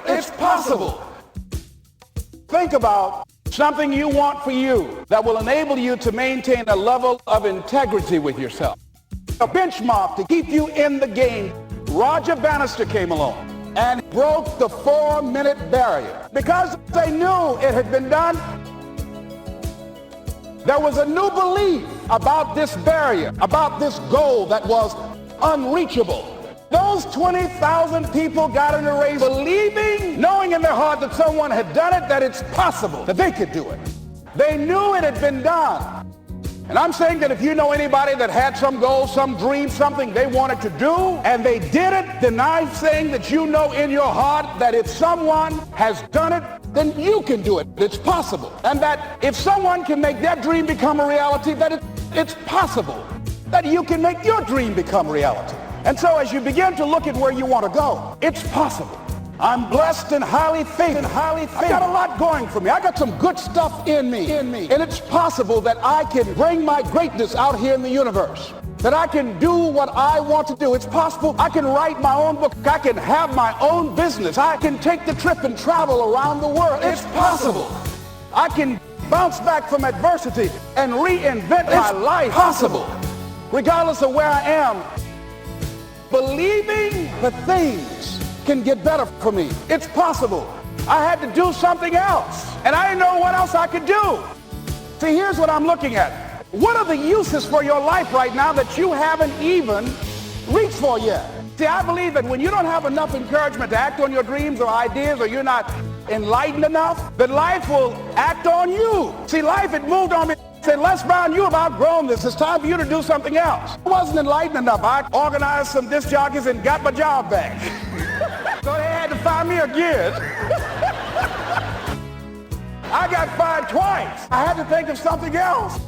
It's possible. Think about something you want for you that will enable you to maintain a level of integrity with yourself. A benchmark to keep you in the game. Roger Bannister came along and broke the 4-minute barrier. Because they knew it had been done, there was a new belief about this barrier, about this goal that was unreachable. Those 20,000 people got in the race believing, knowing in their heart that someone had done it, that it's possible, that they could do it. They knew it had been done. And I'm saying that if you know anybody that had some goal, some dream, something they wanted to do, and they did it, then I'm saying that you know in your heart that if someone has done it, then you can do it. It's possible. And that if someone can make their dream become a reality, that it's possible that you can make your dream become reality. And so as you begin to look at where you want to go, it's possible. I'm blessed and highly favored. I got a lot going for me. I got some good stuff in me. And it's possible that I can bring my greatness out here in the universe. That I can do what I want to do. It's possible I can write my own book. I can have my own business. I can take the trip and travel around the world. It's possible. I can bounce back from adversity and reinvent my life. Possible. Regardless of where I am, believing that things can get better for me. It's possible. I had to do something else, and I didn't know what else I could do. See, here's what I'm looking at. What are the uses for your life right now that you haven't even reached for yet? See, I believe that when you don't have enough encouragement to act on your dreams or ideas, or you're not enlightened enough, that life will act on you. See, life had moved on me. Said, Les Brown, you have outgrown this. It's time for you to do something else. I wasn't enlightened enough. I organized some disc jockeys and got my job back. So they had to fire me again. I got fired twice. I had to think of something else.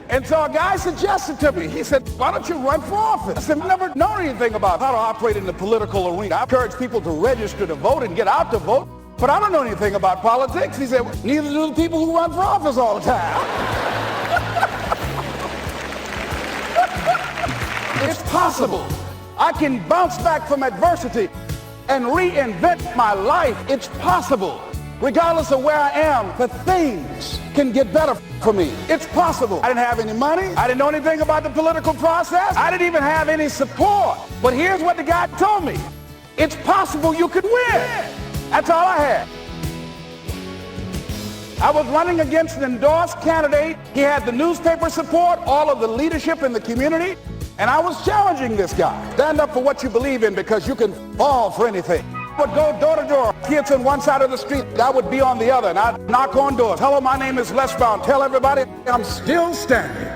And so a guy suggested to me, he said, why don't you run for office? I said, I've never known anything about how to operate in the political arena. I encourage people to register to vote and get out to vote, but I don't know anything about politics. He said, neither do the people who run for office all the time. It's possible. I can bounce back from adversity and reinvent my life. It's possible. Regardless of where I am, that things can get better for me. It's possible. I didn't have any money. I didn't know anything about the political process. I didn't even have any support. But here's what the guy told me. It's possible you could win. That's all I had. I was running against an endorsed candidate. He had the newspaper support, all of the leadership in the community. And I was challenging this guy. Stand up for what you believe in, because you can fall for anything. I would go door to door. Kids on one side of the street, I would be on the other, and I'd knock on doors. Hello, my name is Les Brown. Tell everybody I'm still standing.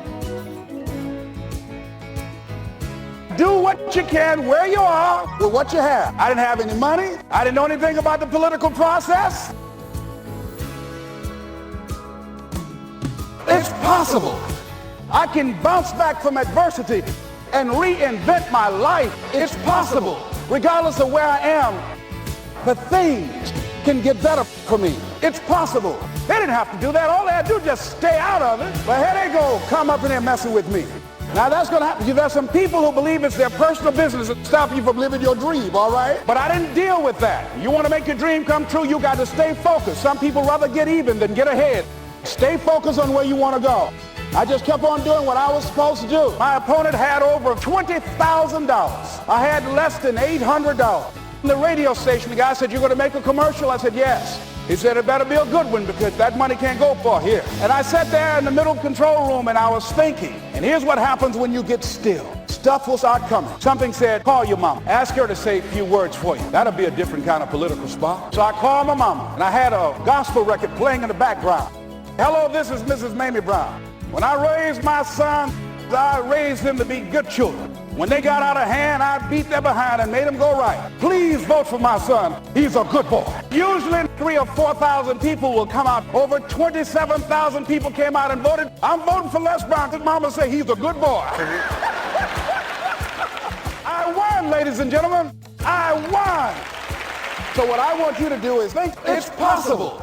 Do what you can where you are with what you have. I didn't have any money. I didn't know anything about the political process. It's possible. I can bounce back from adversity and reinvent my life. It's possible. Regardless of where I am, the things can get better for me. It's possible. They didn't have to do that. All they had to do was just stay out of it. But here they go, come up in there messing with me. Now that's going to happen. There's some people who believe it's their personal business to stop you from living your dream, all right? But I didn't deal with that. You want to make your dream come true, you got to stay focused. Some people rather get even than get ahead. Stay focused on where you want to go. I just kept on doing what I was supposed to do. My opponent had over $20,000. I had less than $800. The radio station, the guy said, you're going to make a commercial? I said, yes. He said, it better be a good one, because that money can't go far here. And I sat there in the middle control room, and I was thinking. And here's what happens when you get still. Stuff will start coming. Something said, call your mama. Ask her to say a few words for you. That'll be a different kind of political spot. So I called my mama, and I had a gospel record playing in the background. Hello, this is Mrs. Mamie Brown. When I raised my sons, I raised them to be good children. When they got out of hand, I beat their behind and made them go right. Please vote for my son. He's a good boy. Usually 3,000 or 4,000 people will come out. Over 27,000 people came out and voted. I'm voting for Les Brown because Mama said he's a good boy. I won, ladies and gentlemen. I won. So what I want you to do is think it's possible.